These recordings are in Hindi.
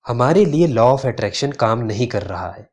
हमारे लिए लॉ ऑफ अट्रैक्शन काम नहीं कर रहा है।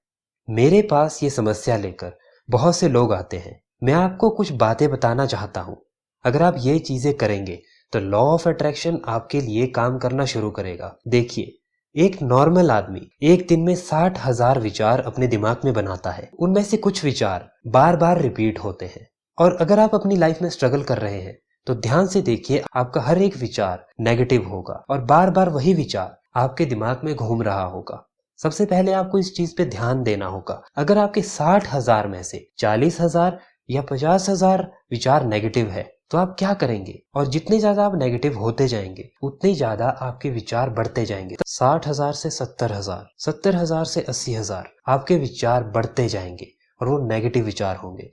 मेरे पास ये समस्या लेकर बहुत से लोग आते हैं। मैं आपको कुछ बातें बताना चाहता हूँ। अगर आप ये चीजें करेंगे तो लॉ ऑफ अट्रैक्शन आपके लिए काम करना शुरू करेगा। देखिए, एक नॉर्मल आदमी एक दिन में 60,000 विचार अपने दिमाग में बनाता है। उनमें से कुछ विचार बार बार रिपीट होते हैं। और अगर आप अपनी लाइफ में स्ट्रगल कर रहे हैं तो ध्यान से देखिए, आपका हर एक विचार नेगेटिव होगा और बार बार वही विचार आपके दिमाग में घूम रहा होगा। सबसे पहले आपको इस चीज पे ध्यान देना होगा। अगर आपके 60,000 में से 40,000 या 50,000 विचार नेगेटिव है तो आप क्या करेंगे? और जितने ज्यादा आप नेगेटिव होते जाएंगे उतने ज्यादा आपके विचार बढ़ते जाएंगे। 60,000 से 70,000, 70,000 से 80,000 आपके विचार बढ़ते जाएंगे और वो नेगेटिव विचार होंगे।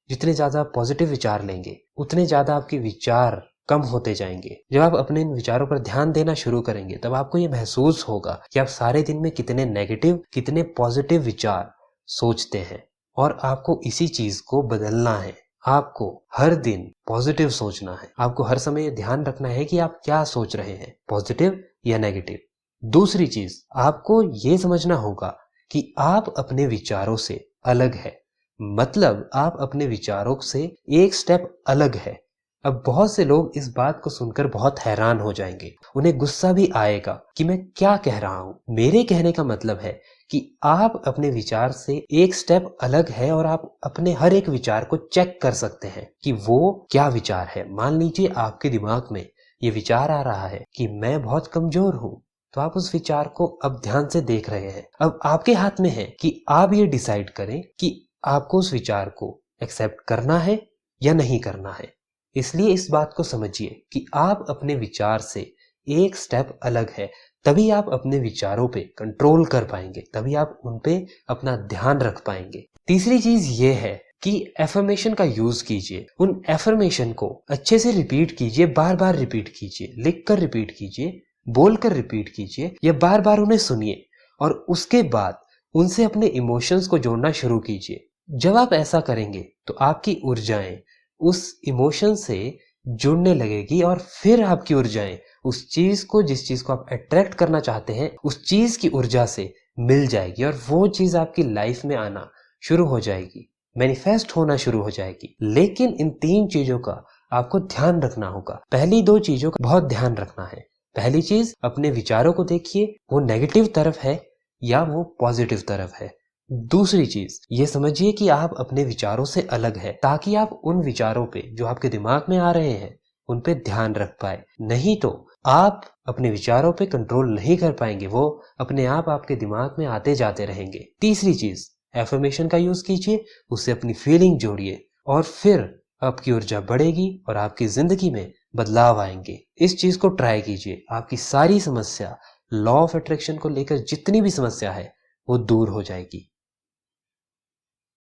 जितने ज्यादा आप पॉजिटिव विचार लेंगे उतने ज्यादा आपके विचार कम होते जाएंगे। जब आप अपने इन विचारों पर ध्यान देना शुरू करेंगे तब आपको ये महसूस होगा कि आप सारे दिन में कितने नेगेटिव कितने पॉजिटिव विचार सोचते हैं। और आपको इसी चीज को बदलना है। आपको हर दिन पॉजिटिव सोचना है। आपको हर समय ये ध्यान रखना है कि आप क्या सोच रहे हैं, पॉजिटिव या नेगेटिव। दूसरी चीज, आपको ये समझना होगा कि आप अपने विचारों से अलग है। मतलब आप अपने विचारों से एक स्टेप अलग है। अब बहुत से लोग इस बात को सुनकर बहुत हैरान हो जाएंगे। उन्हें गुस्सा भी आएगा कि मैं क्या कह रहा हूं। मेरे कहने का मतलब है कि आप अपने विचार से एक स्टेप अलग है और आप अपने हर एक विचार को चेक कर सकते हैं कि वो क्या विचार है। मान लीजिए आपके दिमाग में ये विचार आ रहा है कि मैं बहुत कमजोर हूं, तो आप उस विचार को अब ध्यान से देख रहे हैं। अब आपके हाथ में है कि आप ये डिसाइड करें कि आपको उस विचार को एक्सेप्ट करना है या नहीं करना है। इसलिए इस बात को समझिए कि आप अपने विचार से एक स्टेप अलग है। तभी आप अपने विचारों पे कंट्रोल कर पाएंगे, तभी आप उन पे अपना ध्यान रख पाएंगे। तीसरी चीज ये है कि एफर्मेशन का यूज कीजिए। उन एफर्मेशन को अच्छे से रिपीट कीजिए, बार बार रिपीट कीजिए, लिख कर रिपीट कीजिए, बोलकर रिपीट कीजिए या बार बार उन्हें सुनिए और उसके बाद उनसे अपने इमोशंस को जोड़ना शुरू कीजिए। जब आप ऐसा करेंगे तो आपकी ऊर्जाएं उस इमोशन से जुड़ने लगेगी और फिर आपकी ऊर्जाएं उस चीज को, जिस चीज को आप अट्रैक्ट करना चाहते हैं, उस चीज की ऊर्जा से मिल जाएगी और वो चीज आपकी लाइफ में आना शुरू हो जाएगी, मैनिफेस्ट होना शुरू हो जाएगी। लेकिन इन 3 चीजों का आपको ध्यान रखना होगा। पहली 2 चीजों का बहुत ध्यान रखना है। पहली चीज, अपने विचारों को देखिए, वो नेगेटिव तरफ है या वो पॉजिटिव तरफ है। दूसरी चीज, ये समझिए कि आप अपने विचारों से अलग है, ताकि आप उन विचारों पे जो आपके दिमाग में आ रहे हैं उन पे ध्यान रख पाए। नहीं तो आप अपने विचारों पे कंट्रोल नहीं कर पाएंगे, वो अपने आप आपके दिमाग में आते जाते रहेंगे। तीसरी चीज, एफर्मेशन का यूज कीजिए, उससे अपनी फीलिंग जोड़िए और फिर आपकी ऊर्जा बढ़ेगी और आपकी जिंदगी में बदलाव आएंगे। इस चीज को ट्राई कीजिए। आपकी सारी समस्या, लॉ ऑफ अट्रैक्शन को लेकर जितनी भी समस्या है, वो दूर हो जाएगी।